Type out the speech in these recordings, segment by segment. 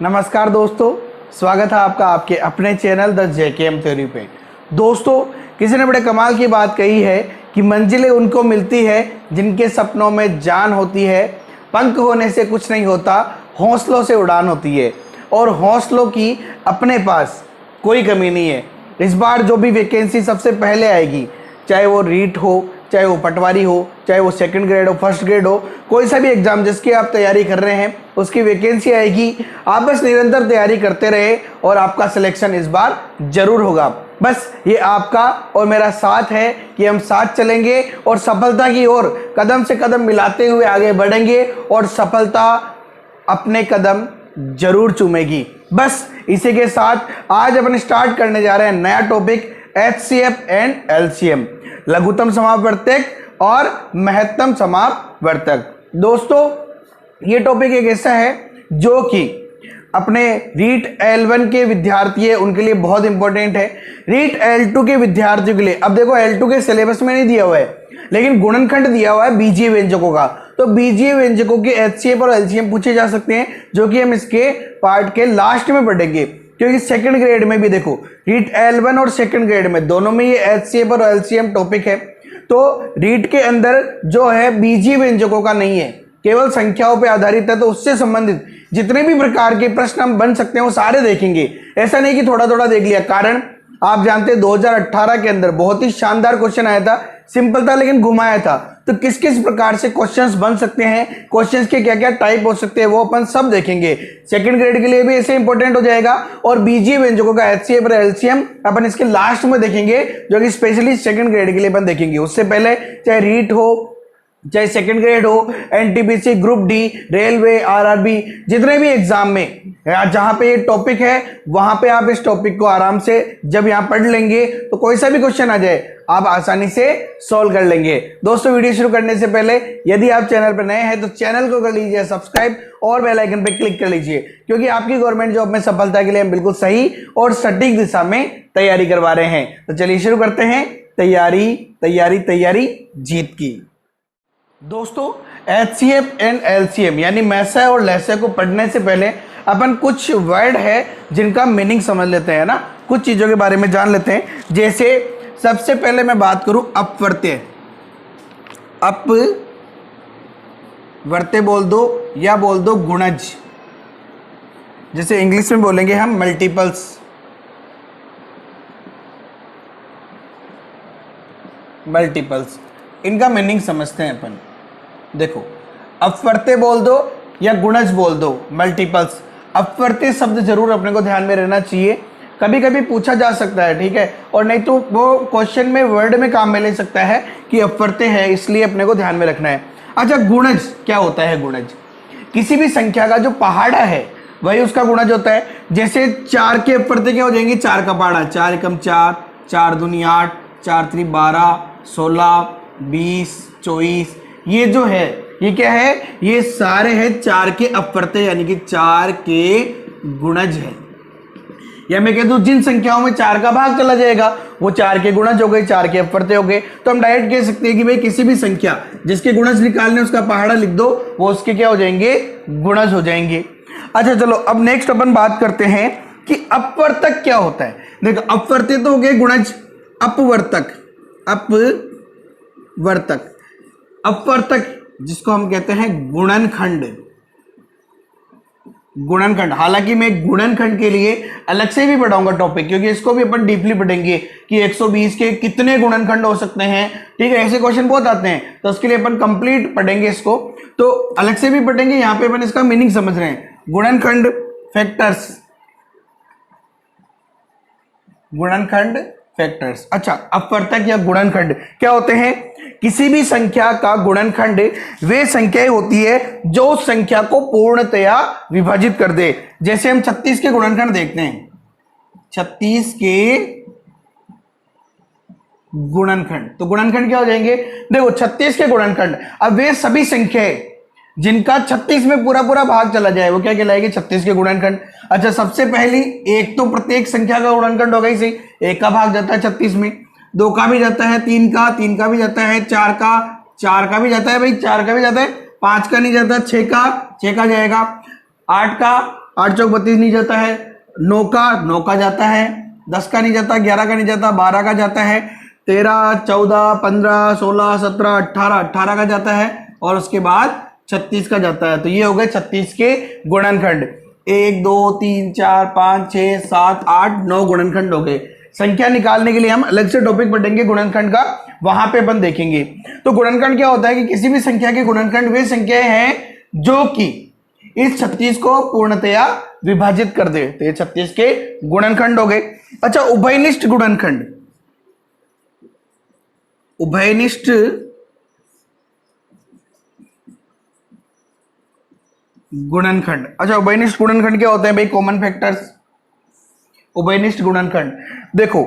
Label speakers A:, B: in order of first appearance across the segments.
A: नमस्कार दोस्तों, स्वागत है आपका आपके अपने चैनल द जेकेएम थ्योरी पे। दोस्तों, किसी ने बड़े कमाल की बात कही है कि मंजिलें उनको मिलती है जिनके सपनों में जान होती है। पंख होने से कुछ नहीं होता, हौसलों से उड़ान होती है और हौसलों की अपने पास कोई कमी नहीं है। इस बार जो भी वैकेंसी सबसे पहले आएगी, चाहे वो रीट हो, चाहे वो पटवारी हो, चाहे वो सेकंड ग्रेड हो, फर्स्ट ग्रेड हो, कोई सा भी एग्जाम जिसकी आप तैयारी कर रहे हैं उसकी वैकेंसी आएगी। आप बस निरंतर तैयारी करते रहे और आपका सिलेक्शन इस बार जरूर होगा। बस ये आपका और मेरा साथ है कि हम साथ चलेंगे और सफलता की ओर कदम से कदम मिलाते हुए आगे बढ़ेंगे और सफलता अपने कदम जरूर चूमेगी। बस इसी के साथ आज अपन स्टार्ट करने जा रहे हैं नया टॉपिक, HCF एंड LCM, लघुत्तम समापवर्तक और महत्तम समापवर्तक। दोस्तों, ये टॉपिक एक ऐसा है जो कि अपने रीट L1 के विद्यार्थी है उनके लिए बहुत इंपॉर्टेंट है। रीट L2 के विद्यार्थियों के लिए, अब देखो L2 के सिलेबस में नहीं दिया हुआ है लेकिन गुणनखंड दिया हुआ है बीजीय व्यंजकों का, तो बीजीय व्यंजकों के HCF और LCM पूछे जा सकते हैं, जो कि हम इसके पार्ट के लास्ट में पढ़ेंगे। क्योंकि सेकंड ग्रेड में भी देखो रीट L1 और सेकंड ग्रेड में दोनों में ये HCF और LCM टॉपिक है। तो रीट के अंदर जो है बीजीय व्यंजकों का नहीं है, केवल संख्याओं पे आधारित है, तो उससे संबंधित जितने भी प्रकार के प्रश्न हम बन सकते हैं वो सारे देखेंगे। ऐसा नहीं कि थोड़ा थोड़ा देख लिया, कारण आप जानते हैं 2018 के अंदर बहुत ही शानदार क्वेश्चन आया था, सिंपल था लेकिन घुमाया था। तो किस किस प्रकार से क्वेश्चंस बन सकते हैं, क्वेश्चंस के क्या क्या टाइप हो सकते हैं, वो अपन सब देखेंगे। सेकंड ग्रेड के लिए भी ऐसे इंपॉर्टेंट हो जाएगा और बीजीय व्यंजकों का HCF और LCM अपन इसके लास्ट में देखेंगे, जो कि स्पेशली सेकंड ग्रेड के लिए अपन देखेंगे। उससे पहले चाहे रीट हो, चाहे सेकंड ग्रेड हो, NTPC, group D, railway, RRB, जितने भी एग्जाम में जहां पे ये टॉपिक है वहां पे आप इस टॉपिक को आराम से जब यहां पढ़ लेंगे तो कोई सा भी क्वेश्चन आ जाए आप आसानी से सॉल्व कर लेंगे। दोस्तों, वीडियो शुरू करने से पहले यदि आप चैनल पर नए हैं तो चैनल को कर लीजिए सब्सक्राइब और बेल आइकन पे क्लिक कर लीजिए, क्योंकि आपकी गवर्नमेंट जॉब में सफलता के लिए हम बिल्कुल सही और सटीक दिशा में तैयारी करवा रहे हैं। तो चलिए शुरू करते हैं। तैयारी तैयारी तैयारी जीत की। दोस्तों, HCF एंड LCM यानी मैसा और लैसा को पढ़ने से पहले अपन कुछ वर्ड है जिनका मीनिंग समझ लेते हैं ना, कुछ चीजों के बारे में जान लेते हैं। जैसे सबसे पहले मैं बात करूं अपवर्त्य, अपवर्त्य बोल दो या बोल दो गुणज, जैसे इंग्लिश में बोलेंगे हम मल्टीपल्स। मल्टीपल्स, इनका मीनिंग समझते हैं अपन। देखो, अपवर्त्य बोल दो या गुणज बोल दो, मल्टीपल्स। अपवर्त्य शब्द जरूर अपने को ध्यान में रहना चाहिए, कभी कभी पूछा जा सकता है, ठीक है, और नहीं तो वो क्वेश्चन में वर्ड में काम में ले सकता है कि अपवर्त्य है, इसलिए अपने को ध्यान में रखना है। अच्छा, गुणज क्या होता है? गुणज किसी भी संख्या का जो पहाड़ा है वही उसका गुणज होता है। जैसे 4 के अपवर्त्य क्या हो जाएंगे? 4 का पहाड़ा, 4 एकम 4, 4 दूनी 8, 4 3 12, 16, 20, 24, ये जो है ये क्या है? ये सारे हैं 4 के अपवर्त्य यानी कि 4 के गुणज है। या मैं कह दूं जिन संख्याओं में 4 का भाग चला जाएगा वो 4 के गुणज हो गए, 4 के अपवर्त्य हो गए। तो हम डायरेक्ट कह सकते हैं कि भाई किसी भी संख्या जिसके गुणज निकालने उसका पहाड़ा लिख दो, वो उसके क्या हो जाएंगे? गुणज हो जाएंगे। अच्छा चलो, अब नेक्स्ट अपन बात करते हैं कि अपवर्तक क्या होता है। देखो, अपवर्त्य तो हो गए गुणज, अपवर्तक, अपवर्तक, अपवर्तक जिसको हम कहते हैं गुणनखंड। गुणनखंड, हालांकि मैं गुणनखंड के लिए अलग से भी पढ़ाऊंगा टॉपिक, क्योंकि इसको भी अपन डीपली पढ़ेंगे कि 120 के कितने गुणनखंड हो सकते हैं, ठीक है, ऐसे क्वेश्चन बहुत आते हैं, तो उसके लिए अपन कंप्लीट पढ़ेंगे इसको, तो अलग से भी पढ़ेंगे। यहां पे अपन इसका मीनिंग समझ रहे हैं। गुणनखंड फैक्टर्स, गुणनखंड फैक्टर्स। अच्छा, अपवर्तक या गुणनखंड क्या होते हैं? किसी भी संख्या का गुणनखंड वे संख्याएं होती है जो उस संख्या को पूर्णतया विभाजित कर दे। जैसे हम 36 के गुणनखंड देखते हैं, 36 के गुणनखंड, तो गुणनखंड क्या हो जाएंगे? देखो, 36 के गुणनखंड, अब वे सभी संख्याएं जिनका 36 में पूरा पूरा भाग चला जाए वो क्या कहलाएगी? 36 के गुणनखंड। अच्छा, सबसे पहली एक तो प्रत्येक संख्या का गुणनखंड होगा ही सही, 1 का भाग जाता है 36 में, 2 का भी जाता है, 3 का भी जाता है, 4 का भी जाता है भाई, 4 का भी जाता है, 5 का नहीं जाता, 6 का जाएगा, 8 का 8 चौक 32 नहीं जाता है, 9 का जाता है, 10 का नहीं जाता, 11 का नहीं जाता, 12 का जाता है, 13, 14, 15, 16, 17, 18 का जाता है, और उसके बाद 36 का जाता है। तो ये हो गए 36 के गुणनखंड। 1 2 3 4 5 6 7 8 9 गुणनखंड हो गए। संख्या निकालने के लिए हम अलग से टॉपिक पढ़ेंगे गुणनखंड का, वहां पे अपन देखेंगे। तो गुणनखंड क्या होता है कि किसी भी संख्या के गुणनखंड वे संख्याएं हैं जो कि इस 36 को पूर्णतया विभाजित कर दे। तो ये 36 के गुणनखंड हो गए। अच्छा, उभयनिष्ठ गुणनखंड, उभयनिष्ठ गुणनखंड। अच्छा, उभयनिष्ठ गुणनखंड क्या होते हैं भाई? Common factors. उभयनिष्ठ गुणनखंड देखो,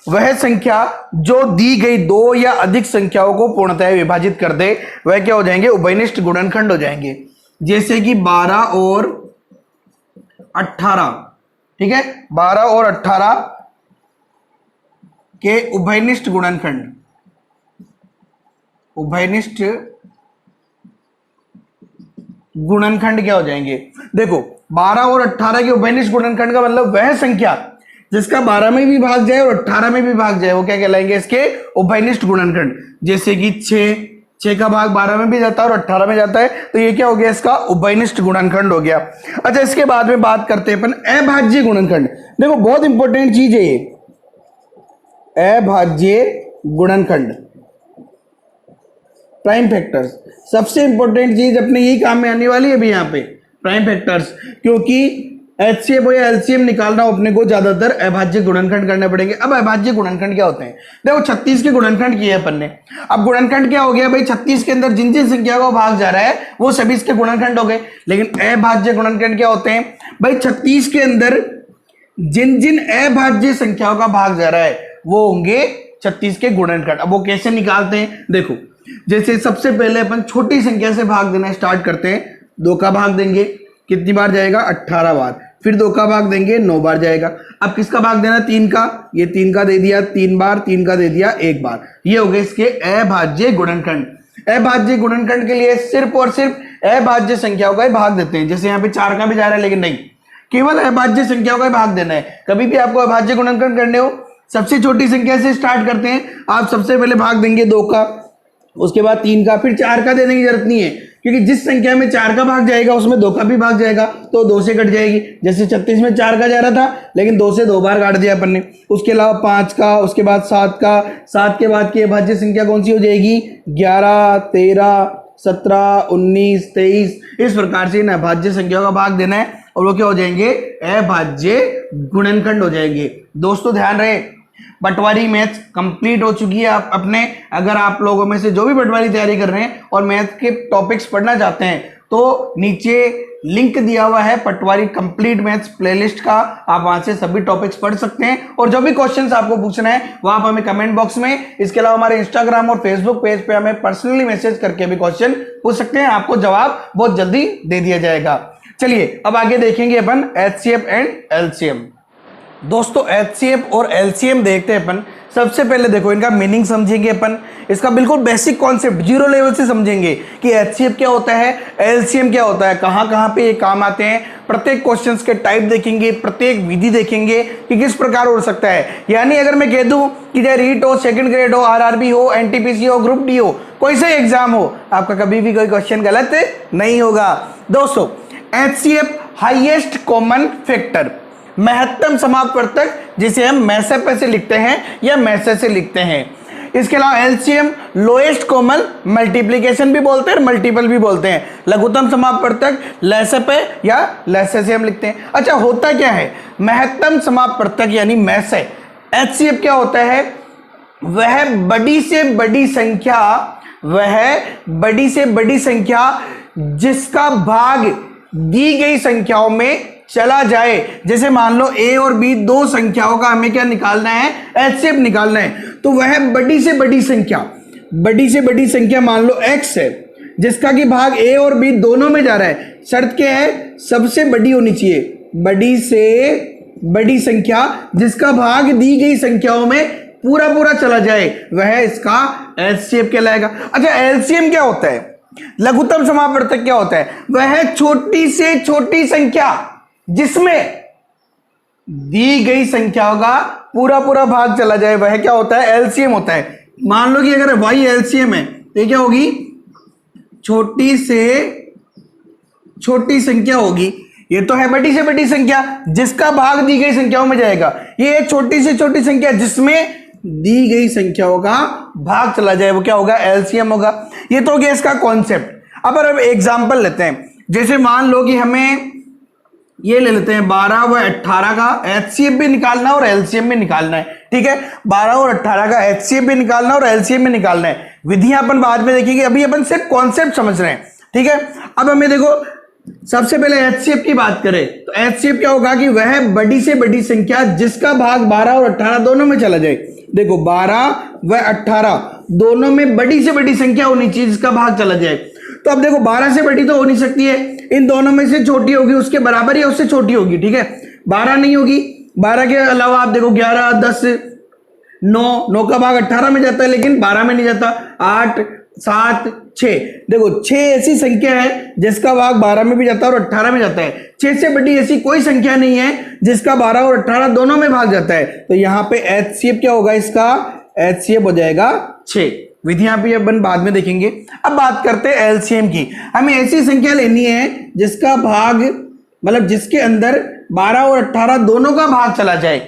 A: वह संख्या जो दी गई दो या अधिक संख्याओं को पूर्णतः विभाजित कर दे, वह क्या हो जाएंगे? उभयनिष्ठ गुणनखंड हो जाएंगे। जैसे कि 12 और 18, ठीक है, 12 और 18 के उभयनिष्ठ गुणनखंड, उभयनिष्ठ गुणनखंड क्या हो जाएंगे? देखो, 12 और 18 के उभयनिष्ठ गुणनखंड का मतलब वह संख्या जिसका 12 में भी भाग जाए और 18 में भी भाग जाए, वो क्या कहलाएंगे? इसके उभयनिष्ठ गुणनखंड। जैसे कि 6 का भाग 12 में भी जाता है और 18 में जाता है, तो ये क्या हो गया? इसका उभयनिष्ठ गुणनखंड हो गया। अच्छा, इसके बाद में बात करते हैं अपन अभाज्य गुणनखंड। देखो, बहुत इंपॉर्टेंट चीज है ये, अभाज्य गुणनखंड। प्राइम फैक्टर्स सबसे इंपॉर्टेंट चीज अपने यही काम में आने वाली है अभी यहाँ पे, प्राइम फैक्टर्स, क्योंकि एचसीएफ या एलसीएम निकालना अपने को ज्यादातर अभाज्य गुणनखंड करने पड़ेंगे। अब अभाज्य गुणनखंड क्या होते हैं? देखो, 36 के गुणनखंड किए अपन ने। अब गुणनखंड क्या हो गया भाई? 36 के अंदर जिन जिन संख्या को भाग जा रहा है वो सभी इसके गुणनखंड हो गए। लेकिन अभाज्य गुणनखंड क्या होते हैं भाई? 36 के अंदर जिन जिन अभाज्य संख्याओं का भाग जा रहा है वो होंगे 36 के गुणनखंड। अब वो कैसे निकालते हैं? देखो, जैसे सबसे पहले अपन छोटी संख्या से भाग देना स्टार्ट करते हैं। 2 का भाग देंगे, कितनी बार जाएगा? 18 बार। फिर 2 का भाग देंगे, 9 बार जाएगा। अब किसका भाग देना? 3 का। ये 3 का दे दिया 3 बार, 3 का दे दिया 1 बार। ये हो गए इसके अभाज्य गुणनखंड। अभाज्य गुणनखंड के लिए सिर्फ और सिर्फ अभाज्य संख्याओं का ही भाग देते हैं। जैसे यहाँ पे 4 का भी जा रहा है, लेकिन नहीं, केवल अभाज्य संख्याओं का ही भाग देना है। कभी भी आपको अभाज्य गुणनखंड करने हो, सबसे छोटी संख्या से स्टार्ट करते हैं। आप सबसे पहले भाग देंगे 2 का, उसके बाद 3 का, फिर 4 का देने की जरूरत नहीं है, क्योंकि जिस संख्या में 4 का भाग जाएगा उसमें 2 का भी भाग जाएगा, तो 2 से कट जाएगी। जैसे 36 में 4 का जा रहा था, लेकिन 2 से 2 बार काट दिया अपन ने। उसके अलावा 5 का, उसके बाद 7 का, 7 के बाद की अभाज्य संख्या कौन सी हो जाएगी? 11, 13, 17, 19, 23। इस प्रकार से इन अभाज्य संख्याओं का भाग देना है और वो क्या हो जाएंगे? अभाज्य गुणनखंड हो जाएंगे। दोस्तों ध्यान रहे, पटवारी मैथ्स कंप्लीट हो चुकी है आप अपने। अगर आप लोगों में से जो भी पटवारी तैयारी कर रहे हैं और मैथ के टॉपिक्स पढ़ना चाहते हैं, तो नीचे लिंक दिया हुआ है पटवारी कंप्लीट मैथ्स प्लेलिस्ट का, आप वहां से सभी टॉपिक्स पढ़ सकते हैं। और जो भी क्वेश्चंस आपको पूछना है वो आप हमें कमेंट बॉक्स में, इसके अलावा हमारे इंस्टाग्राम और फेसबुक पेज पे हमें पर्सनली मैसेज करके भी क्वेश्चन पूछ सकते हैं। आपको जवाब बहुत जल्दी दे दिया जाएगा। चलिए अब आगे देखेंगे अपन एचसीएफ एंड एलसीएम। दोस्तों, एचसीएफ और एलसीएम देखते हैं अपन। सबसे पहले देखो, इनका मीनिंग समझेंगे अपन। इसका बिल्कुल बेसिक कॉन्सेप्ट जीरो लेवल से समझेंगे कि एचसीएफ क्या होता है, एलसीएम क्या होता है, कहां कहां पे ये काम आते हैं। प्रत्येक क्वेश्चंस के टाइप देखेंगे, प्रत्येक विधि देखेंगे कि किस प्रकार हो सकता है। यानी अगर मैं कह दूं कि चाहे रीट हो, सेकंड ग्रेड हो, आरआरबी हो, एनटीपीसी हो, ग्रुप डी हो, कोई सा एग्जाम हो, आपका कभी भी कोई क्वेश्चन गलत नहीं होगा। दोस्तों, एचसीएफ हाईएस्ट कॉमन फैक्टर, महत्तम समापवर्तक, जिसे हम मैसेप से लिखते हैं या मैसे से लिखते हैं। इसके अलावा एलसीएम लोएस्ट कॉमन मल्टीप्लिकेशन भी बोलते हैं और मल्टीपल भी बोलते हैं। लघुत्तम समापवर्तक लेसेपे या लेसे से हम लिखते हैं। अच्छा, होता क्या है? महत्तम समापवर्तक यानी मैसे, एचसीएफ क्या होता है? वह बड़ी से बड़ी संख्या, वह बड़ी से बड़ी संख्या जिसका भाग दी गई संख्याओं में चला जाए। जैसे मान लो a और b दो संख्याओं का हमें क्या निकालना है? एचसीएफ निकालना है। तो वह बड़ी से बड़ी संख्या, बड़ी से बड़ी संख्या मान लो x है, जिसका कि भाग a और b दोनों में जा रहा है। शर्त क्या है? सबसे बड़ी होनी चाहिए। बड़ी से बड़ी संख्या जिसका भाग दी गई संख्याओं में पूरा पूरा चला जाए, वह इसका एचसीएफ कहलाएगा। अच्छा, एलसीएम क्या होता है? लघुत्तम समापवर्तक क्या होता है? वह छोटी से छोटी संख्या, जिसमें दी गई संख्याओं का पूरा पूरा भाग चला जाए, वह क्या होता है? एलसीएम होता है। मान लो कि अगर y एलसीएम है तो ये क्या होगी? छोटी से छोटी संख्या होगी। ये तो है बड़ी से बड़ी संख्या जिसका भाग दी गई संख्याओं में जाएगा। ये एक छोटी से छोटी संख्या जिसमें दी गई संख्याओं का भाग चला जाए, वो क्या होगा? एलसीएम होगा। ये तो हो गया इसका कॉन्सेप्ट। अब एग्जांपल लेते हैं। जैसे मान लो कि हमें ये ले लेते हैं 12 व 18 का एचसीएफ भी निकालना है और एलसीएम भी निकालना है। ठीक है, 12 और 18 का एचसीएफ भी निकालना है और एलसीएम भी निकालना है। विधियां अपन बाद में देखेंगे, अभी अपन सिर्फ कॉन्सेप्ट समझ रहे हैं। ठीक है, अब हमें देखो सबसे पहले एचसीएफ की बात करें तो एचसीएफ क्या होगा कि वह बड़ी से बड़ी संख्या जिसका भाग 12 और 18 दोनों में चला जाए। देखो 12 व 18 दोनों में बड़ी से बड़ी संख्या होनी चाहिए जिसका भाग चला जाए। तो अब देखो 12 से बड़ी तो हो नहीं सकती है, इन दोनों में से छोटी होगी, उसके बराबर या उससे छोटी होगी। ठीक है, 12 नहीं होगी। 12 के अलावा आप देखो 11, 10, 9 का भाग 18 में जाता है लेकिन 12 में नहीं जाता। 8, 7, 6 देखो 6 ऐसी संख्या है जिसका भाग 12 में भी जाता है और 18 में जाता है। 6 से बड़ी ऐसी कोई संख्या नहीं है जिसका 12 और 18 दोनों में भाग जाता है। तो यहां पे एचसीएफ क्या होगा? इसका एचसीएफ हो जाएगा 6। विधियां भी अपन बाद में देखेंगे। अब बात करते हैं एलसीएम की। हमें ऐसी संख्या लेनी है जिसका भाग मतलब जिसके अंदर 12 और 18 दोनों का भाग चला जाए।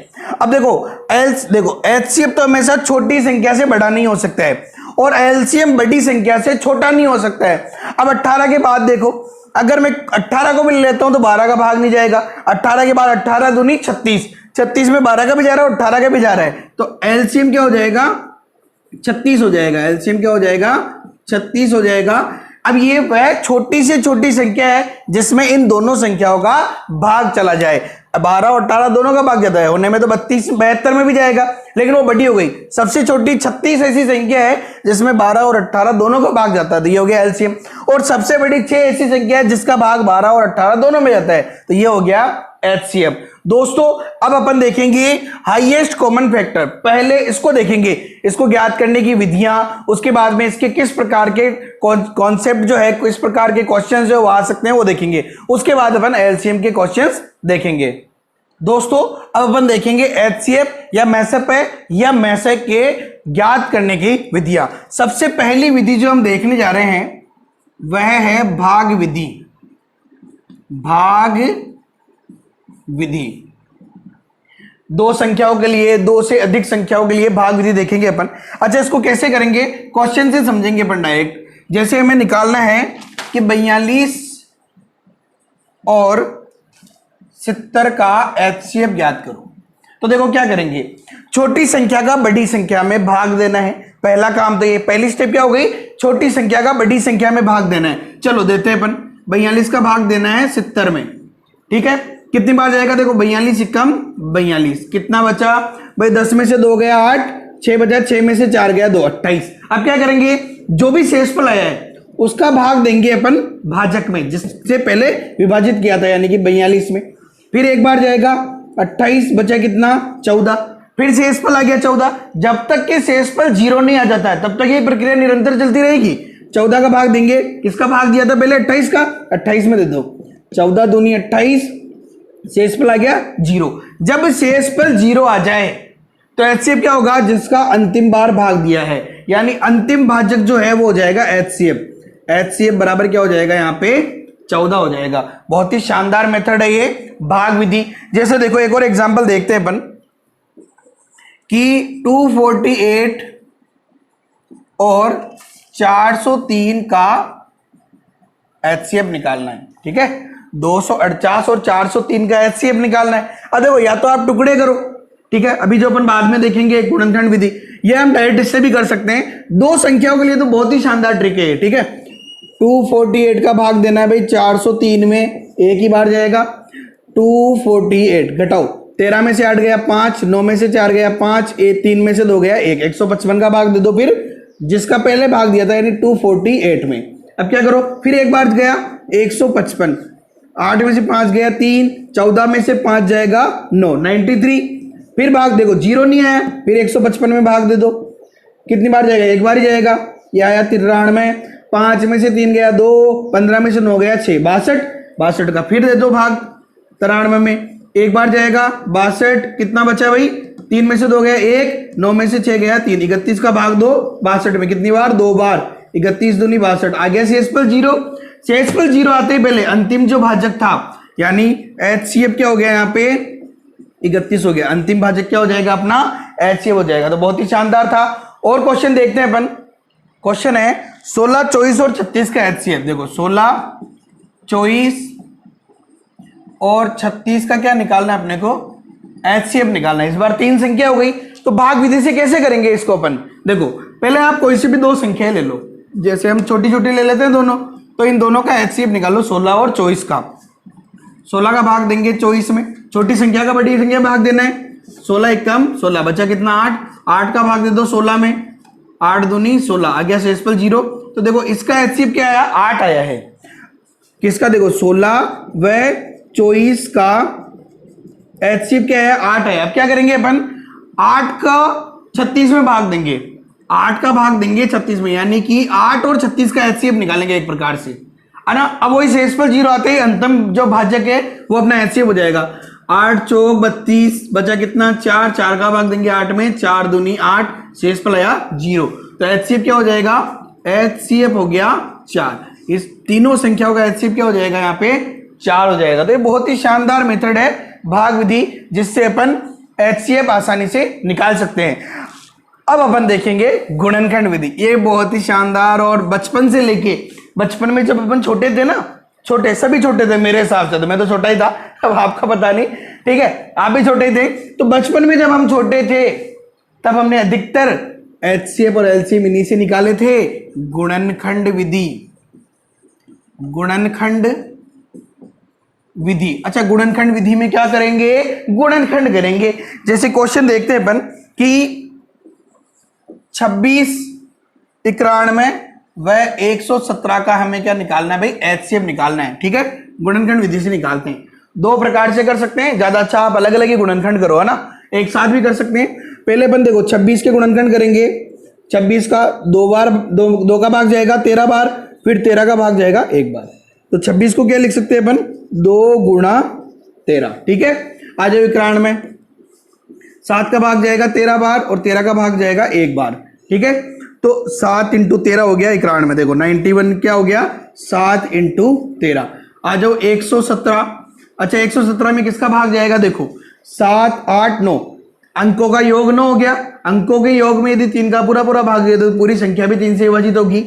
A: अब देखो एचसीएफ तो हमेशा छोटी संख्या से बड़ा नहीं हो सकता है और एलसीएम बड़ी संख्या से छोटा नहीं हो सकता है। अब 18 के बाद देखो, अगर मैं 18 को भी लेता हूं तो 12 का भाग नहीं जाएगा। 18 के बाद 18 दूनी 36, 36 में 12 का भी जा रहा है और 18 का भी जा रहा है, तो एलसीएम क्या हो जाएगा? 36 हो जाएगा। एलसीएम क्या हो जाएगा? 36 हो जाएगा। अब ये वह छोटी से छोटी संख्या है जिसमें इन दोनों संख्याओं का भाग चला जाए। 12 और 18 दोनों का भाग जाता है, होने में तो 32, 72 में भी जाएगा लेकिन वो बड़ी हो गई। सबसे छोटी 36 ऐसी संख्या है जिसमें 12 और 18 दोनों का भाग जाता है, तो ये हो गया एलसीएम। और सबसे बड़ी 6 ऐसी संख्या है जिसका भाग 12 और 18 दोनों में जाता है, तो ये हो गया एचसीएफ। दोस्तों अब अपन देखेंगे हाईएस्ट कॉमन फैक्टर। पहले इसको देखेंगे, इसको ज्ञात करने की विधियां, उसके बाद में इसके किस प्रकार के कॉन्सेप्ट जो है, किस प्रकार के क्वेश्चंस जो आ सकते हैं वो देखेंगे। उसके बाद अपन एलसीएम के क्वेश्चंस देखेंगे। दोस्तों अब अपन देखेंगे एचसीएफ या मैसअप है या मैसअप के ज्ञात करने की विधियां। सबसे पहली विधि जो हम देखने जा रहे हैं वह है भाग विधि। भाग विधि दो संख्याओं के लिए, दो से अधिक संख्याओं के लिए भाग विधि देखेंगे अपन। अच्छा, इसको कैसे करेंगे? क्वेश्चन से समझेंगे अपन डायरेक्ट। जैसे हमें निकालना है कि 42 और 70 का एचसीएफ ज्ञात करो, तो देखो क्या करेंगे, छोटी संख्या का बड़ी संख्या में भाग देना है। पहला काम तो ये, पहली स्टेप क्या हो गई? छोटी संख्या का बड़ी संख्या में भाग देना है। चलो देते हैं अपन। 42 का भाग देना है 70 में। ठीक है, कितनी बार जाएगा? देखो 42 कम 42, कितना बचा भाई? 10 में से 2 गया 8, 6 बचा, 6 में से 4 गया 2, 28। अब क्या करेंगे? जो भी शेषफल आया है उसका भाग देंगे अपन भाजक में, जिससे पहले विभाजित किया था, यानी कि 42 में। फिर एक बार जाएगा 28, बचा कितना? 14। फिर शेषफल आ गया 14। जब तक के शेषफल 0 नहीं आ जाता है तब तक ये प्रक्रिया निरंतर चलती रहेगी। 14 का भाग देंगे, किसका भाग दिया था पहले? 28 का, 28 में दे दो। 14 दूनी 28, शेषफल आ गया 0। जब शेषफल 0 आ जाए तो एचसीएफ क्या होगा? जिसका अंतिम बार भाग दिया है, यानी अंतिम भाजक जो है वो हो जाएगा एचसीएफ। एचसीएफ बराबर क्या हो जाएगा? यहाँ पे 14 हो जाएगा। बहुत ही शानदार मेथड है ये भाग विधि। जैसे देखो एक और एग्जांपल देखते हैं अपन कि 248 और 403 का एचसीएफ निकालना है। ठीक है, 248 और 403 का एचसीएफ निकालना है। अब देखो या तो आप टुकड़े करो, ठीक है, अभी जो अपन बाद में देखेंगे गुणनखंड विधि, ये हम डायरेक्ट इससे भी कर सकते हैं। दो संख्याओं के लिए तो बहुत ही शानदार ट्रिक है। ठीक है, 248 का भाग देना है भाई 403 में, एक ही बार जाएगा। 248 घटाओ, 13 में से 8 गया 5, 9 में से 4 गया 5, 3 में से 2 गया 1, 155 का भाग दे दो फिर जिसका पहले भाग दिया था, यानी 248 में। अब क्या करो, फिर एक बार गया 155, 8 में से 5 गया 3, 14 में से 5 जाएगा 9, 93। फिर भाग देखो 0 नहीं आया, फिर 155 में भाग दे दो, कितनी बार जाएगा? एक बार ही जाएगा। ये आया 93, 5 में से 3 गया 2, 15 में से 9 गया 6, 62 का फिर दे दो भाग, 93 में एक बार जाएगा 62, कितना बचा भाई, 3 में से 2 गया 1, 9 में से 6 गया 3, 31 का भाग 2 62 में कितनी बार, 2 बार, 31 दूनी 62 आ गया शेषफल 0। शेषफल 0 आते ही पहले अंतिम जो भाजक था यानी HCF क्या हो गया यहाँ पे 31 हो गया, अंतिम भाजक क्या हो जाएगा अपना HCF हो जाएगा। तो बहुत ही शानदार था। और क्वेश्चन देखते हैं अपन। क्वेश्चन है 16, 24 और 36 का HCF। देखो 16, 24 और 36 का क्या निकालना है अपने को, HCF निकालना है। इस बार 3 संख्या हो गई तो भाग विधि से कैसे करेंगे इसको अपन। देखो पहले आप कोई सी भी 2 संख्या ले लो, जैसे हम छोटी छोटी ले लेते हैं दोनों, तो इन दोनों का HCF निकालो 16 और 24 का। 16 का भाग देंगे 24 में, छोटी संख्या का बड़ी संख्या भाग देना है। 16 एक कम 16 बचा कितना 8, 8 का भाग दे दो 16 में, 8 दूनी 16 आ गया शेषफल 0। तो देखो इसका HCF क्या आया 8 आया है। किसका, देखो 16 व 24 का HCF क्या है 8 आया। अब क्या करेंगे अपन, 8 का 36 में भाग देंगे, 8 का भाग देंगे 36 में, यानी कि 8 और 36 का HCF निकालेंगे एक प्रकार से, है ना। अब वही शेषफल 0 आते ही अंतिम जो भाजक है वो अपना HCF हो जाएगा। 8 चौक 32 बचा कितना 4, 4 का भाग देंगे 8 में, 4 दूनी 8, शेषफल आया 0। तो HCF क्या हो जाएगा, HCF हो गया 4। इस तीनों संख्याओं का HCF क्या हो जाएगा यहाँ पे 4 हो जाएगा। तो ये बहुत ही शानदार मेथड है भाग विधि, जिससे अपन HCF आसानी से निकाल सकते हैं। अब अपन देखेंगे गुणनखंड विधि। ये बहुत ही शानदार, और बचपन से लेके, बचपन में जब अपन छोटे थे ना, छोटे सभी छोटे थे मेरे हिसाब से, तो मैं तो छोटा ही था, अब आपका पता नहीं, ठीक है आप भी छोटे थे। तो बचपन में जब हम छोटे थे तब हमने अधिकतर HCF और LCM इन्हीं से निकाले थे। गुणनखंड विधि, गुणनखंड विधि। अच्छा गुणनखंड विधि में क्या करेंगे, गुणनखंड करेंगे। जैसे क्वेश्चन देखते हैं अपन कि 26, 91 व 117 का हमें क्या निकालना है भाई, HCF निकालना है, ठीक है। गुणनखंड विधि से निकालते हैं। 2 प्रकार से कर सकते हैं, ज्यादा अच्छा आप अलग अलग ही गुणनखंड करो, है ना, एक साथ भी कर सकते हैं। पहले अपन देखो 26 के गुणनखंड करेंगे। 26 का 2 बार, 2 का भाग जाएगा 13 बार, फिर 13 का भाग जाएगा 1 बार। तो 26 को क्या लिख सकते हैं अपन, 2 गुणा 13, ठीक है। आ जाओ 91 में, 7 का भाग जाएगा 13 बार और 13 का भाग जाएगा 1 बार, ठीक है। तो 7 × 13 हो गया 91 में। देखो 91 क्या हो गया 7 × 13। आ जाओ 117। अच्छा 117 में किसका भाग जाएगा, देखो 7, 8, 9, अंकों का योग 9 हो गया। अंकों के योग में यदि 3 का पूरा पूरा भाग दे दो तो पूरी संख्या भी 3 से विभाजित होगी।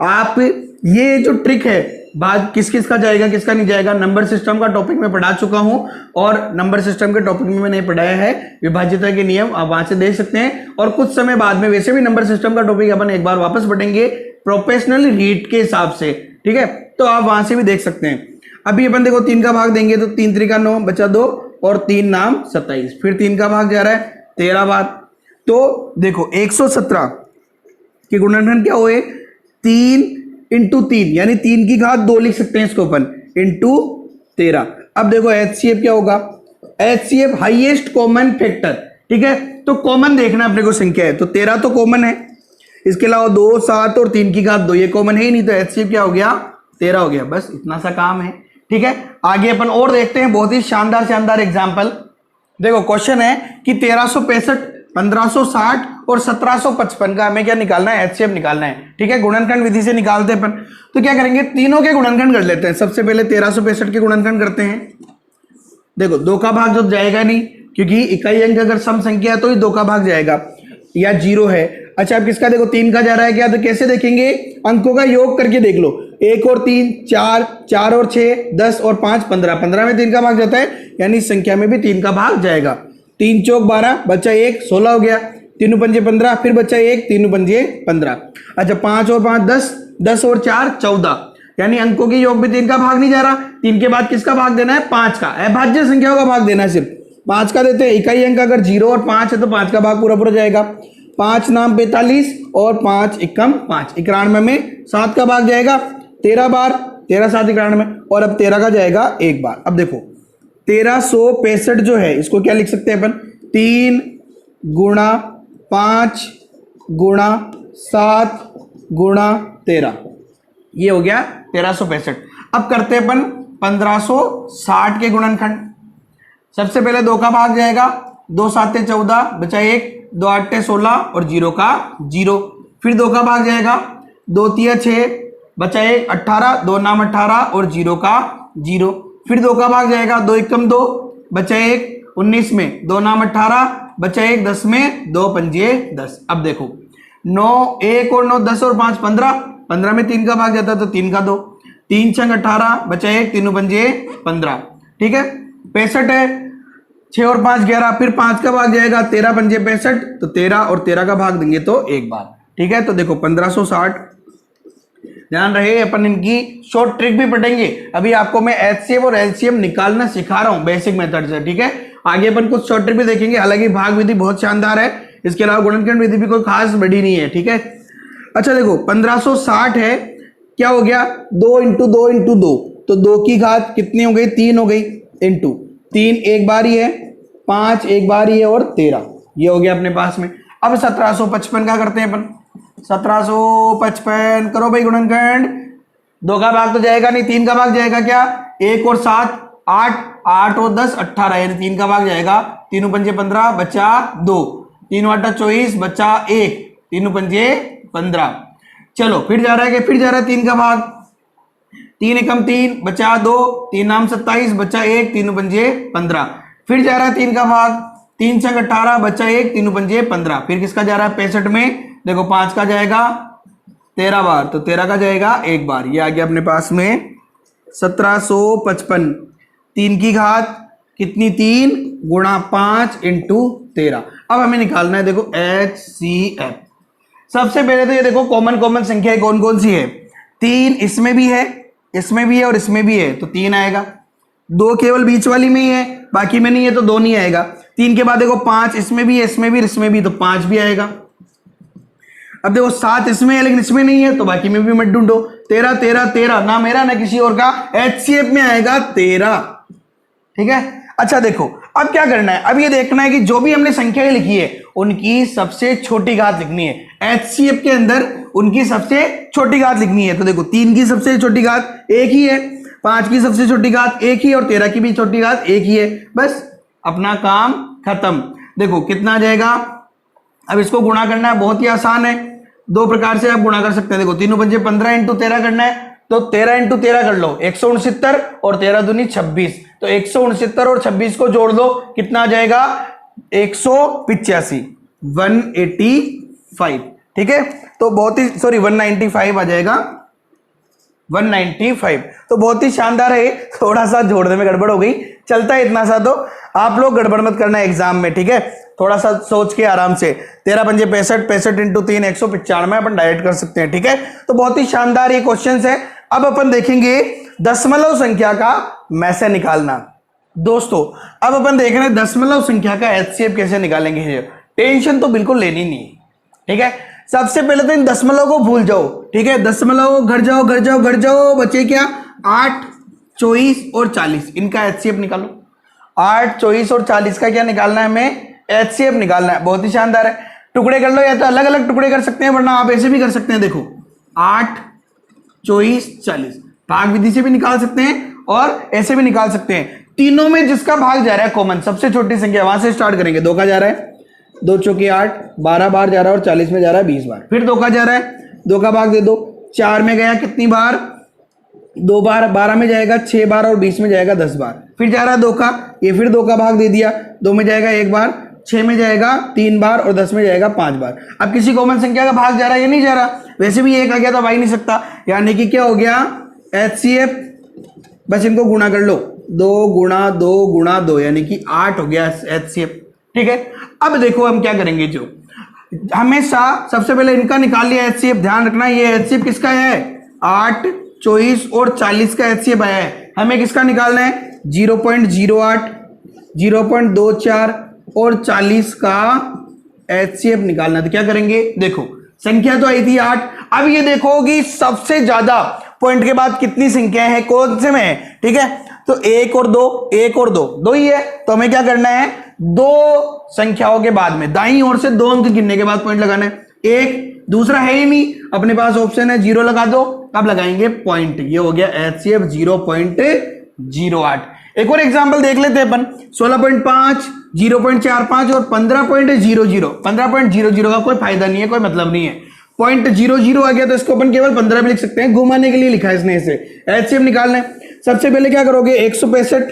A: आप ये जो ट्रिक है, भाग किस किस का जाएगा किसका नहीं जाएगा, नंबर सिस्टम का टॉपिक में पढ़ा चुका हूं, और नंबर सिस्टम के टॉपिक में मैंने पढ़ाया है विभाज्यता के नियम, आप वहां से देख सकते हैं। और कुछ समय बाद में वैसे भी नंबर सिस्टम का टॉपिक अपन एक बार वापस पढ़ेंगे प्रोफेशनल रीड के हिसाब से, ठीक है, तो आप वहां से भी देख सकते हैं। अभी अपन देखो 3 का भाग देंगे तो 3 3 9 बचा 2 और 3 नाम 27, फिर 3 का भाग जा रहा है 13 बार। तो देखो 117 के गुणनखंड क्या हुए, 3 × 3 यानी 3 की घात 2 लिख सकते हैं इसको अपन, इंटू 13। अब देखो HCF क्या होगा, HCF हाईएस्ट कॉमन फैक्टर, ठीक है। तो कॉमन देखना अपने को संख्या है, तो 13 तो कॉमन है, इसके अलावा 2, 7 और 3 की घात 2 ये कॉमन है ही नहीं, तो HCF क्या हो गया 13 हो गया। बस इतना सा काम है, ठीक है। आगे अपन और देखते हैं बहुत ही शानदार शानदार एग्जाम्पल। देखो क्वेश्चन है कि 1365, 1560 और 1755 का हमें क्या निकालना है, HCF निकालना है, ठीक है। गुणनखंड विधि से निकालते हैं अपन। तो क्या करेंगे, तीनों के गुणनखंड कर लेते हैं। सबसे पहले 1365 के गुणनखंड करते हैं। देखो 2 का भाग जो जाएगा नहीं, क्योंकि इकाई अंक अगर सम संख्या है तो ही 2 का भाग जाएगा, या 0 है। अच्छा अब किसका देखो 3 का जा रहा है क्या, तो कैसे देखेंगे, अंकों का योग करके देख लो, 1 और 3 4, 4 और 6 10 और 5 15, 15 में 3 का भाग जाता है, यानी संख्या में भी 3 का भाग जाएगा। 3 चौक 12 बच्चा 1 16 हो गया, 3 पंजे 15, फिर बच्चा 1 3 पंजे 15। अच्छा 5 और 5 10, 10 और 4 14, यानी अंकों के योग में 3 का भाग नहीं जा रहा। 3 के बाद किसका भाग देना है, 5 का, अभाज्य संख्याओं का भाग देना है, सिर्फ 5 का देते हैं। इकाई अंक अगर 0 और 5 है तो 5 का भाग पूरा पूरा जाएगा। 5 नाम 45 और 5 एकम 5, 91 में 7 का भाग जाएगा 13 बार, 13 7 91, और अब 13 का जाएगा 1 बार। अब देखो 1365 जो है इसको क्या लिख सकते हैं अपन, 3 गुणा 5 गुणा 7 गुणा 13, ये हो गया 1365। अब करते हैं अपन 1560 के गुणनखंड। सबसे पहले 2 का भाग जाएगा, 2 7 14 बचा 1, 2 8 16 और 0 का 0। फिर 2 का भाग जाएगा, 2 3 6 बचा 1 18, 2 9 18 और 0 का 0। फिर 2 का भाग जाएगा, 2 1 2 बचा 1 19 में, 2 9 18 बचा 1 10 में, 2 पंजे 10। अब देखो 9 1 और 9 10 और 5 15, 15 में 3 का भाग जाता है तो 3 का 2, 3 6 18 बचा 1 3 पंजे 15। ठीक है, 65 है, 6 और 5 11, फिर 5 का भाग जाएगा, 13 पंजे 65, तो 13 और 13 का भाग देंगे तो एक बार। ठीक है, तो देखो 1560। ध्यान रहे, अपन इनकी शॉर्ट ट्रिक भी पढ़ेंगे। अभी आपको मैं एचसीएफ और एलसीएम निकालना सिखा रहा हूं बेसिक मेथड से। ठीक है, आगे अपन कुछ शॉर्ट ट्रिक भी देखेंगे। हालांकि भाग विधि बहुत शानदार है, इसके अलावा गुणनखंड विधि भी कोई खास बड़ी नहीं है। ठीक है, अच्छा देखो 1560 है, क्या हो गया 2 इंटू 2 इंटू 2, तो 2 की घात कितनी हो गई 3 हो गई, इंटू 3 एक बार ही है, 5 एक बार ही है और 13 ये हो गया अपने पास में। अब 1755 का करते हैं अपन। 1755 करो भाई गुणनखंड। 2 का भाग तो जाएगा नहीं, 3 का भाग जाएगा क्या, 1 और 7 8, 8 और 10 18, यानी 3 का भाग जाएगा, 3 पंजे 15 बचा 2, 3 8 24 बचा 1, 3 पंजे 15। चलो फिर जा रहा है, फिर जा रहा है 3 का भाग, 3 एकम 3 बचा 2, 3 नाम 27 बचा 1, 3 पंजे 15। फिर जा रहा है 3 का भाग, 3 6 18 बचा 1, 3 पंजे 15। फिर किसका जा रहा है 65 में, देखो 5 का जाएगा 13 बार, तो 13 का जाएगा एक बार, ये आ गया अपने पास में 1755। 3 की घात कितनी, 3 गुणा 5 इंटू 13। अब हमें निकालना है देखो HCF। सबसे पहले तो ये देखो कॉमन संख्या कौन कौन सी है, 3 इसमें भी है, इसमें भी है और इसमें भी है, तो 3 आएगा। 2 केवल बीच वाली में ही है, बाकी में नहीं है, तो 2 नहीं आएगा। 3 के बाद देखो 5 इसमें भी है, इसमें भी, इसमें भी, तो 5 भी आएगा। अब देखो 7 इसमें है लेकिन इसमें नहीं है, तो बाकी में भी मत ढूंढो। 13 13 13, ना मेरा ना किसी और का, HCF में आएगा 13। ठीक है, अच्छा देखो अब क्या करना है, अब ये देखना है कि जो भी हमने संख्याएं लिखी है उनकी सबसे छोटी घात लिखनी है। HCF के अंदर उनकी सबसे छोटी घात लिखनी है। तो देखो 3 की सबसे छोटी घात एक ही है, 5 की सबसे छोटी घात एक ही, और 13 की भी छोटी घात एक ही है। बस अपना काम खत्म। देखो कितना आ जाएगा, अब इसको गुणा करना है, बहुत ही आसान है। 2 प्रकार से आप गुणा कर सकते हैं। देखो 3 पंजे 15 इंटू 13 करना है, तो 13 इंटू 13 कर लो 169, और 13 दूनी 26, तो 169 और 26 को जोड़ दो, कितना आ जाएगा 185, 185। ठीक है, तो बहुत ही 195 आ जाएगा, 195। तो बहुत ही शानदार है। थोड़ा सा जोड़ने में गड़बड़ हो गई, चलता है इतना सा, तो आप लोग गड़बड़ मत करना एग्जाम में। ठीक है, थोड़ा सा सोच के आराम से। 13 पंजे 65, 65 इंटू 3 195 अपन डायरेक्ट कर सकते हैं। ठीक है, तो बहुत ही शानदार ये क्वेश्चन है। अब अपन देखेंगे दशमलव संख्या का मैसे निकालना। दोस्तों अब अपन देख रहे हैं दशमलव संख्या का HCF कैसे निकालेंगे। टेंशन तो बिल्कुल लेनी नहीं। ठीक है, सबसे पहले तो इन दशमलव को भूल जाओ। ठीक है, दशमलव घर जाओ घर जाओ घर जाओ, बचे क्या 8 24 और 40, इनका HCF निकालो। 8 24 और 40 का क्या निकालना है हमें, HCF निकालना है। बहुत ही शानदार है। टुकड़े कर लो, या तो अलग अलग टुकड़े कर सकते हैं, वरना आप ऐसे भी कर सकते हैं। देखो 8 24 40 भाग विधि से भी निकाल सकते हैं और ऐसे भी निकाल सकते हैं। तीनों में जिसका भाग जा रहा है कॉमन, सबसे छोटी संख्या, वहां से स्टार्ट करेंगे। 2 का जा रहा है, 2 चौके 8, 12 बार जा रहा है, और 40 में जा रहा है 20 बार। फिर 2 का जा रहा है, 2 का भाग दे दो, 4 में गया कितनी बार, 2 बार, 12 में जाएगा 6 बार, और 20 में जाएगा 10 बार। फिर जा रहा है 2 का, ये फिर 2 का भाग दे दिया, 2 में जाएगा 1 बार, 6 में जाएगा 3 बार, और 10 में जाएगा 5 बार। अब किसी कॉमन संख्या का भाग जा रहा है या नहीं जा रहा, वैसे भी 1 आ गया तो अब आ ही नहीं सकता, यानी कि क्या हो गया HCF। बस इनको गुणा कर लो, 2 गुणा 2 गुणा 2, यानी कि 8 हो गया HCF। ठीक है, अब देखो हम क्या करेंगे, जो हमेशा सबसे पहले इनका निकाल लिया HCF। ध्यान रखना ये HCF किसका है, 8 24 और 40 का HCF आया है। हमें किसका निकालना है, 0.08 0.24 और 40 का HCF निकालना। तो क्या करेंगे, देखो संख्या तो आई थी 8, अब ये देखो कि सबसे ज्यादा पॉइंट के बाद कितनी संख्या है, कौन से में है। ठीक है, तो 1 और 2, 1 और 2, 2 ही है, तो हमें क्या करना है, 2 संख्याओं के बाद में दाईं ओर से 2 अंक गिनने के बाद पॉइंट लगाना है। 1, दूसरा है ही नहीं, अपने पास ऑप्शन है 0 लगा दो, अब लगाएंगे पॉइंट। ये हो गया HCF 0.08। एक और एग्जांपल देख लेते हैं अपन। 16.5, 0.45 और 15.00। 15.00 का कोई फायदा नहीं है, कोई मतलब नहीं है। 0.00 आ गया तो इसको अपन केवल 15 भी लिख सकते हैं, घुमाने के लिए लिखा है इसने। इसे एचसीएफ निकालना है। सबसे पहले क्या करोगे, 165,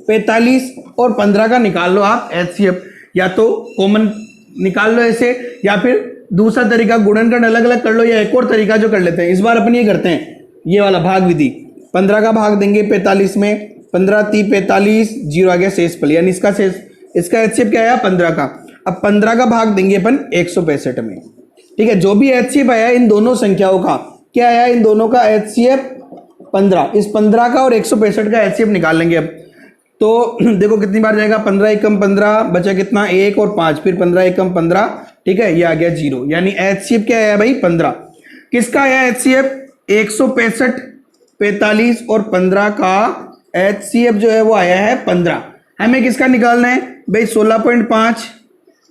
A: 45 और 15 का निकाल लो आप एचसीएफ। या तो कॉमन निकाल लो ऐसे, या फिर दूसरा तरीका गुणनखंड अलग अलग कर लो, या एक और तरीका जो कर लेते हैं। इस बार अपन ये करते हैं, ये वाला भाग विधि। 15 का भाग देंगे 45 में, 15 3 45, 0 आ गया शेषफल, यानी इसका शेष, इसका एचसीएफ क्या आया 15 का। अब 15 का भाग देंगे अपन 165 में। ठीक है, जो भी एचसीएफ आया इन दोनों संख्याओं का, क्या आया इन दोनों का एचसीएफ 15। इस 15 का और 165 का एचसीएफ निकाल लेंगे अब। तो देखो कितनी बार जाएगा, 15 एकम 15, बचा कितना 1 और 5, फिर 15 एकम 15। ठीक है, ये आ गया 0, यानी एचसीएफ क्या आया भाई 15। किसका आया एचसीएफ, 165, 45 और 15 का एचसीएफ जो है वो आया है 15। हमें किसका निकालना है भाई, 16.5,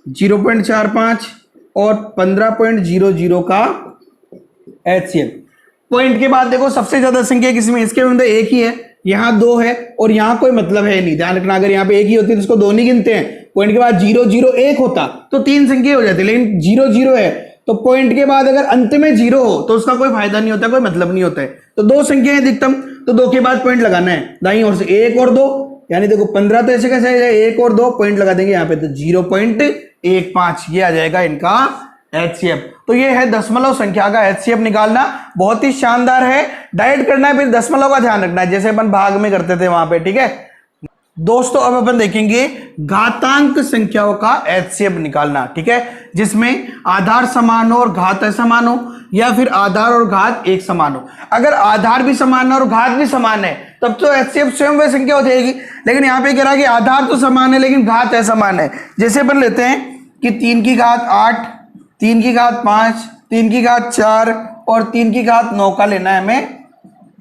A: 0.45 और 15.00 का एचसीएफ। पॉइंट के बाद देखो सबसे ज्यादा संख्या किसमें, इसके अंदर एक ही है, यहाँ 2 है और यहाँ कोई मतलब है नहीं। ध्यान रखना, अगर यहाँ पे एक ही होती तो इसको 2 नहीं गिनते हैं। पॉइंट के बाद 0 0 1 होता तो 3 संख्या हो जाती, लेकिन 0 0 है तो पॉइंट के बाद अगर अंत में 0 हो तो उसका कोई फायदा नहीं होता, कोई मतलब नहीं होता है। तो 2 संख्या है अधिकतम, तो 2 के बाद पॉइंट लगाना है दाईं ओर से, 1 और 2, यानी देखो 15 तो ऐसे कैसे आएगा, 1 और 2 पॉइंट लगा देंगे यहाँ पे, तो 0.15 ये आ जाएगा इनका एचसीएफ। तो ये है दशमलव संख्या का एचसीएफ निकालना, बहुत ही शानदार है। डायरेक्ट करना है, फिर दशमलव का ध्यान रखना है जैसे अपन भाग में करते थे वहां पे। ठीक है दोस्तों, अब अपन देखेंगे घातांक संख्याओं का एचसीएफ निकालना। ठीक है, जिसमें आधार समान हो और घात असमान हो, या फिर आधार और घात एक समान हो। अगर आधार भी समान है और घात भी समान है तब तो एचसीएफ स्वयं वह संख्या हो जाएगी। लेकिन यहाँ पे कह रहा है कि आधार तो समान है लेकिन घात असमान है। जैसे अपन लेते हैं कि 3 की घात 8, 3 की घात 5, 3 की घात 4 और 3 की घात 9 का लेना है हमें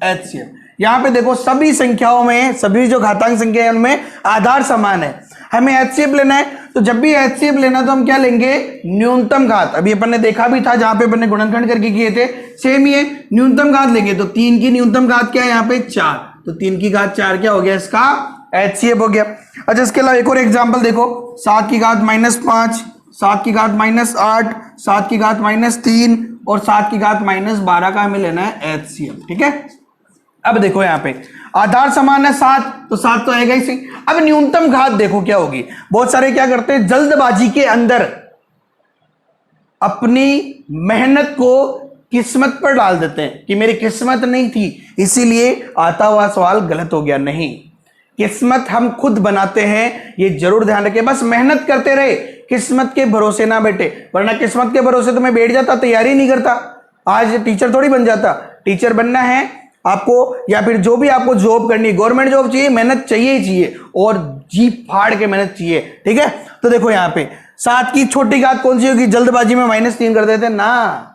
A: एचसीएफ। यहां पे देखो सभी संख्याओं में, सभी जो घातांक संख्या है उनमें आधार समान है, हमें एचसीएफ लेना है। तो जब भी एचसीएफ लेना तो हम क्या लेंगे, न्यूनतम घात। अभी अपन ने देखा भी था जहां पे अपन ने गुणनखंड करके किए थे, सेम ये न्यूनतम घात लेंगे। तो 3 की न्यूनतम घात क्या है यहाँ पे 4, तो 3 की घात 4 क्या हो गया, इसका एचसीएफ हो गया। अच्छा, इसके अलावा एक और एग्जाम्पल देखो, 7 की घात -5, 7 की घात -8, 7 की घात -3 और 7 की घात -12 का हमें लेना है एचसीएफ। ठीक है, अब देखो यहाँ पे आधार समान है 7, तो 7 तो आएगा ही सही। अब न्यूनतम घात देखो क्या होगी। बहुत सारे क्या करते हैं, जल्दबाजी के अंदर अपनी मेहनत को किस्मत पर डाल देते हैं कि मेरी किस्मत नहीं थी इसीलिए आता हुआ सवाल गलत हो गया। नहीं, किस्मत हम खुद बनाते हैं, ये जरूर ध्यान रखें। बस मेहनत करते रहे, किस्मत के भरोसे ना बैठे, वरना किस्मत के भरोसे तो मैं बैठ जाता, तैयारी नहीं करता, आज टीचर थोड़ी बन जाता। टीचर बनना है आपको, या फिर जो भी आपको जॉब करनी है, गवर्नमेंट जॉब चाहिए, मेहनत चाहिए ही चाहिए, और जी फाड़ के मेहनत चाहिए। ठीक है, तो देखो यहाँ पे 7 की छोटी घात कौन सी होगी, जल्दबाजी में -3 कर देते ना।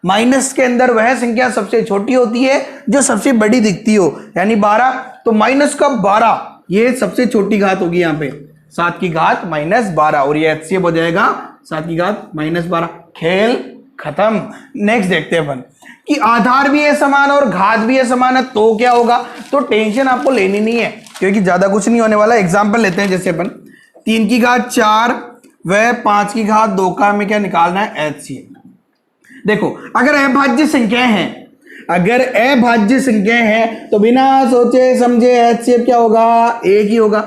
A: माइनस के अंदर वह संख्या सबसे छोटी होती है जो सबसे बड़ी दिखती हो, यानी 12, तो माइनस का 12 ये सबसे छोटी घात होगी यहाँ पे, 7 की घात -12, और ये एचसीएफ हो जाएगा 7 की घात -12। खेल खत्म। नेक्स्ट देखते हैं अपन कि आधार भी है समान और घात भी है समान है, तो क्या होगा। तो टेंशन आपको लेनी नहीं है क्योंकि ज्यादा कुछ नहीं होने वाला। एग्जांपल लेते हैं, जैसे अपन 3 की घात 4 व 5 की घात 2 का हमें क्या निकालना है, एचसीएफ। देखो अगर अभाज्य संख्याएं हैं, अगर अभाज्य संख्याएं हैं तो बिना सोचे समझे एचसीएफ क्या होगा, एक ही होगा।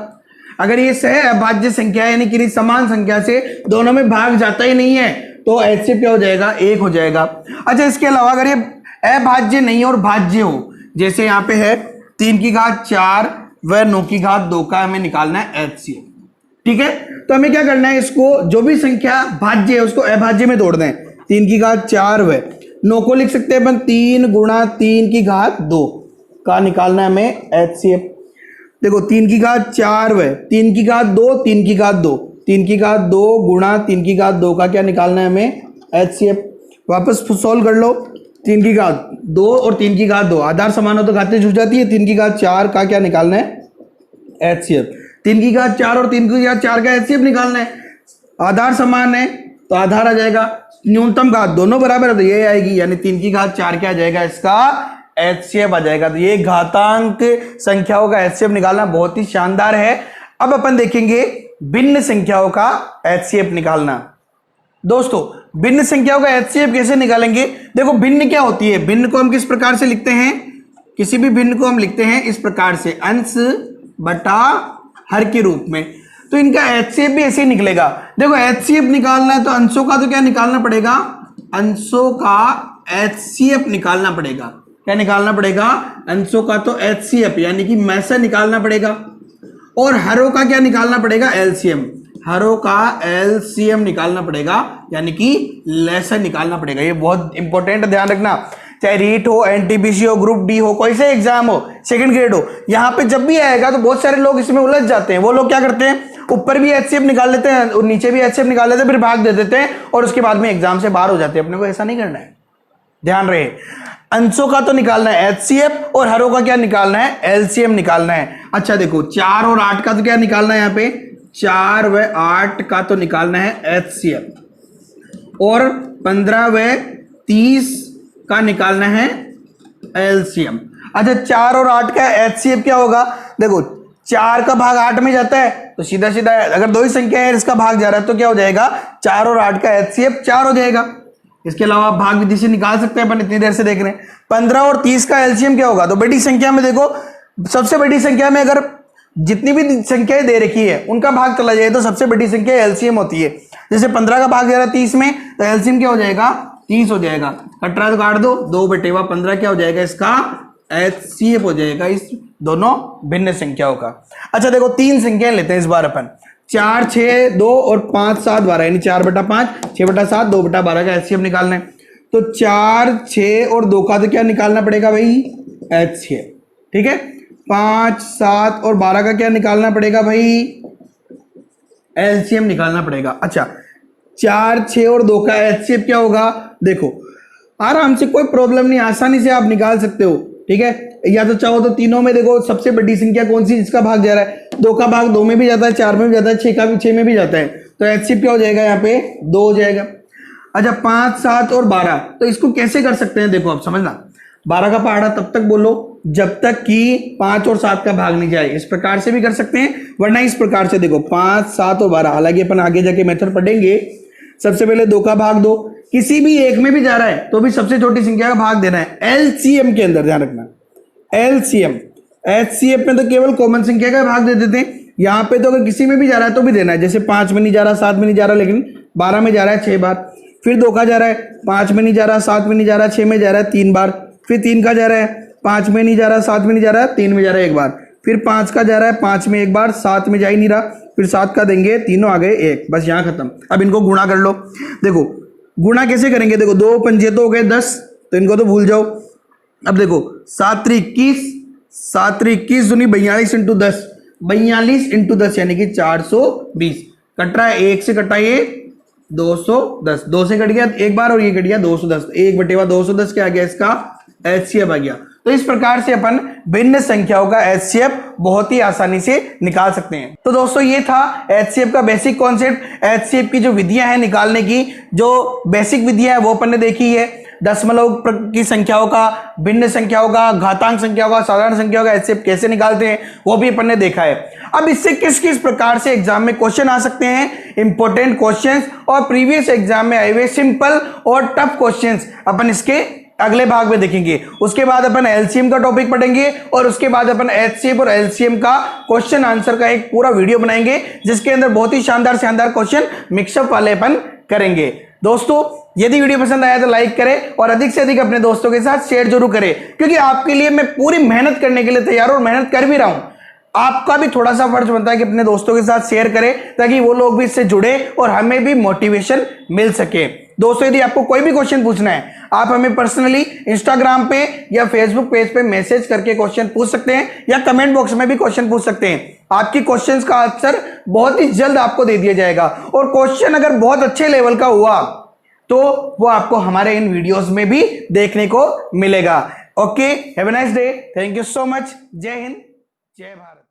A: अगर ये सह अभाज्य संख्या यानी कि समान संख्या से दोनों में भाग जाता ही नहीं है तो एचसीएफ क्या हो जाएगा, एक हो जाएगा। अच्छा, इसके अलावा अगर ये अभाज्य नहीं और भाज्य हो, जैसे यहाँ पे है 3 की घात 4 व 9 की घात 2 का हमें निकालना है एचसीएफ। ठीक है, तो हमें क्या करना है, इसको जो भी संख्या भाज्य है उसको अभाज्य में तोड़ दें। 3 की घात 4 व 9 को लिख सकते हैं अपन 3 गुणा 3 की घात 2 का निकालना है हमें एचसीएफ। देखो 3 की घात 4 व 3 की घात 2, 3 की घात 2, 3 की घात 2 गुणा 3 की घात 2 का क्या निकालना है हमें, एचसीएफ। वापस सोल्व कर लो, 3 की घात 2 और 3 की घात 2 आधार समान हो तो घातें जुड़ जाती है। 3 की घात 4 का क्या निकालना है, एचसीएफ। 3 की घात 4 और 3 की घात 4 का एचसीएफ निकालना है। आधार समान है तो आधार आ जाएगा, न्यूनतम घात दोनों बराबर है तो ये आएगी, यानी 3 की घात 4 क्या आ जाएगा, इसका HCF आ जाएगा। तो ये घातांक संख्याओं का HCF निकालना बहुत ही शानदार है। अब अपन देखेंगे भिन्न संख्याओं का HCF निकालना। दोस्तों भिन्न संख्याओं का HCF कैसे निकालेंगे? देखो भिन्न क्या होती है, भिन्न को हम किस प्रकार से लिखते हैं, किसी भी भिन्न को हम लिखते हैं इस प्रकार से, अंश बटा हर के रूप में। तो इनका HCF भी ऐसे ही निकलेगा। देखो HCF निकालना है तो अंशों का तो क्या निकालना पड़ेगा, अंशों का HCF निकालना पड़ेगा। क्या निकालना पड़ेगा? अंशों का तो HCF यानी कि में से निकालना पड़ेगा, और हरों का क्या निकालना पड़ेगा? LCM। हरों का LCM निकालना पड़ेगा यानी कि लेसन निकालना पड़ेगा। ये बहुत इंपॉर्टेंट, ध्यान रखना। चाहे रीट हो, एनटीपीसी हो, ग्रुप डी हो, कोई से एग्जाम हो, सेकंड ग्रेड हो, यहाँ पे जब भी आएगा तो बहुत सारे लोग इसमें उलझ जाते हैं। वो लोग क्या करते हैं, ऊपर भी HCF निकाल लेते हैं और नीचे भी HCF निकाल लेते हैं, फिर भाग दे देते हैं और उसके बाद में एग्जाम से बाहर हो जाते हैं। अपने को ऐसा नहीं करना है, ध्यान रहे। अंशों का तो निकालना है HCF और हरों का क्या निकालना है? LCM निकालना है। अच्छा देखो 4 और 8 का तो क्या निकालना है, यहाँ पे 4 व 8 का तो निकालना है HCF, और 15 व 30 का निकालना है LCM। अच्छा 4 और 8 का HCF क्या होगा? देखो 4 का भाग 8 में जाता है तो सीधा सीधा अगर दो ही संख्या है इसका भाग जा रहा है तो क्या हो जाएगा? 4 और 8 का HCF 4 हो जाएगा। इसके अलावा आप भाग विधि से निकाल सकते हैं, अपन इतनी देर से देख रहे हैं। 15 और 30 का LCM क्या होगा? तो बड़ी संख्या में देखो, सबसे बड़ी संख्या में अगर जितनी भी संख्याएं दे रखी है उनका भाग चला जाए तो सबसे बड़ी संख्या LCM होती है। जैसे 15 का भाग दे रहा है 30 में तो LCM क्या हो जाएगा? 30 हो जाएगा। कट रहा है तो काट दो, 2/15 क्या हो जाएगा? इसका HCF हो जाएगा इस दोनों भिन्न संख्याओं का। अच्छा देखो 3 संख्याएं लेते हैं इस बार अपन, 4, 6, 2 और 5, 7, 12 यानी 4/5, 6/7, 2/12 का HCF निकालना है। तो 4, 6 और 2 का तो क्या निकालना पड़ेगा भाई? HCF। ठीक है, 5, 7 और 12 का क्या निकालना पड़ेगा भाई? LCM निकालना पड़ेगा। अच्छा 4, 6 और 2 का HCF क्या होगा? देखो आराम से, कोई प्रॉब्लम नहीं, आसानी से आप निकाल सकते हो। ठीक है, या तो चाहो तो तीनों में देखो सबसे बड़ी संख्या कौन सी जिसका भाग जा रहा है? 2 का भाग 2 में भी जाता है, 4 में भी जाता है, 6 का भी 6 में भी जाता है, तो HCF क्या हो जाएगा? यहाँ पे 2 हो जाएगा। अच्छा 5, 7 और 12, तो इसको कैसे कर सकते हैं? देखो आप समझना, 12 का पहाड़ा तब तक बोलो जब तक कि 5 और 7 का भाग नहीं जाए। इस प्रकार से भी कर सकते हैं, वरना इस प्रकार से देखो 5, 7 और 12, हालांकि अपन आगे जाके मेथड पढ़ेंगे। सबसे पहले 2 का भाग 2, किसी भी एक में भी जा रहा है तो भी सबसे छोटी संख्या का भाग देना है LCM के अंदर, ध्यान रखना LCM। HCF में तो केवल कॉमन संख्या का भाग दे देते हैं, यहाँ पे तो अगर किसी में भी जा रहा है तो भी देना है। जैसे 5 में नहीं जा रहा, 7 में नहीं जा रहा, लेकिन 12 में जा रहा है 6 बार। फिर 2 का जा रहा है, 5 में नहीं जा रहा, 7 में नहीं जा रहा, 6 में जा रहा है 3 बार। फिर 3 का जा रहा है, 5 में नहीं जा रहा, 7 में नहीं जा रहा, 3 में जा रहा है 1 बार। फिर 5 का जा रहा है, 5 में 1 बार, 7 में जा ही नहीं रहा, फिर 7 का देंगे, तीनों आ गए 1, बस यहाँ खत्म। अब इनको गुणा कर लो। देखो गुणा कैसे करेंगे? देखो 2 पंजे तो हो गए 10, तो इनको तो भूल जाओ। अब देखो 7 3 21, 7 3 21 दूनी 42 इंटू 10, 42 इंटू 10 यानी कि 420। कट रहा है, 1 से कटा ये 210, 2 से कट गया 1 बार और ये कट गया 210, 1/210 क्या आ गया? इसका HCF आ गया। तो इस प्रकार से अपन भिन्न संख्याओं का HCF बहुत ही आसानी से निकाल सकते हैं। तो दोस्तों ये था HCF का बेसिक कॉन्सेप्ट। HCF की जो विधियां हैं निकालने की, जो बेसिक विधियां हैं वो अपन ने देखी है। दशमलव की संख्याओं का, भिन्न संख्याओं का, घातांक संख्याओं का, साधारण संख्याओं का HCF कैसे निकालते हैं वो भी अपन ने देखा है। अब इससे किस किस प्रकार से एग्जाम में क्वेश्चन आ सकते हैं, इंपॉर्टेंट क्वेश्चंस और प्रीवियस एग्जाम में आए हुए सिंपल और टफ क्वेश्चंस अपन इसके अगले भाग में देखेंगे। उसके बाद अपन LCM का टॉपिक पढ़ेंगे और उसके बाद अपन HCF और LCM का क्वेश्चन आंसर का एक पूरा वीडियो बनाएंगे जिसके अंदर बहुत ही शानदार शानदार क्वेश्चन मिक्सअप वाले अपन करेंगे। दोस्तों यदि वीडियो पसंद आया तो लाइक करें और अधिक से अधिक अपने दोस्तों के साथ शेयर जरूर करें, क्योंकि आपके लिए मैं पूरी मेहनत करने के लिए तैयार हूं और मेहनत कर भी रहा हूं। आपका भी थोड़ा सा फर्ज बनता है कि अपने दोस्तों के साथ शेयर करें ताकि वो लोग भी इससे जुड़े और हमें भी मोटिवेशन मिल सके। दोस्तों यदि आपको कोई भी क्वेश्चन पूछना है आप हमें पर्सनली इंस्टाग्राम पे या फेसबुक पेज पे मैसेज करके क्वेश्चन पूछ सकते हैं या कमेंट बॉक्स में भी क्वेश्चन पूछ सकते हैं। आपकी क्वेश्चंस का आंसर बहुत ही जल्द आपको दे दिया जाएगा और क्वेश्चन अगर बहुत अच्छे लेवल का हुआ तो वो आपको हमारे इन वीडियोस में भी देखने को मिलेगा। Okay, have a nice day, thank you so much. जय हिंद, जय भारत।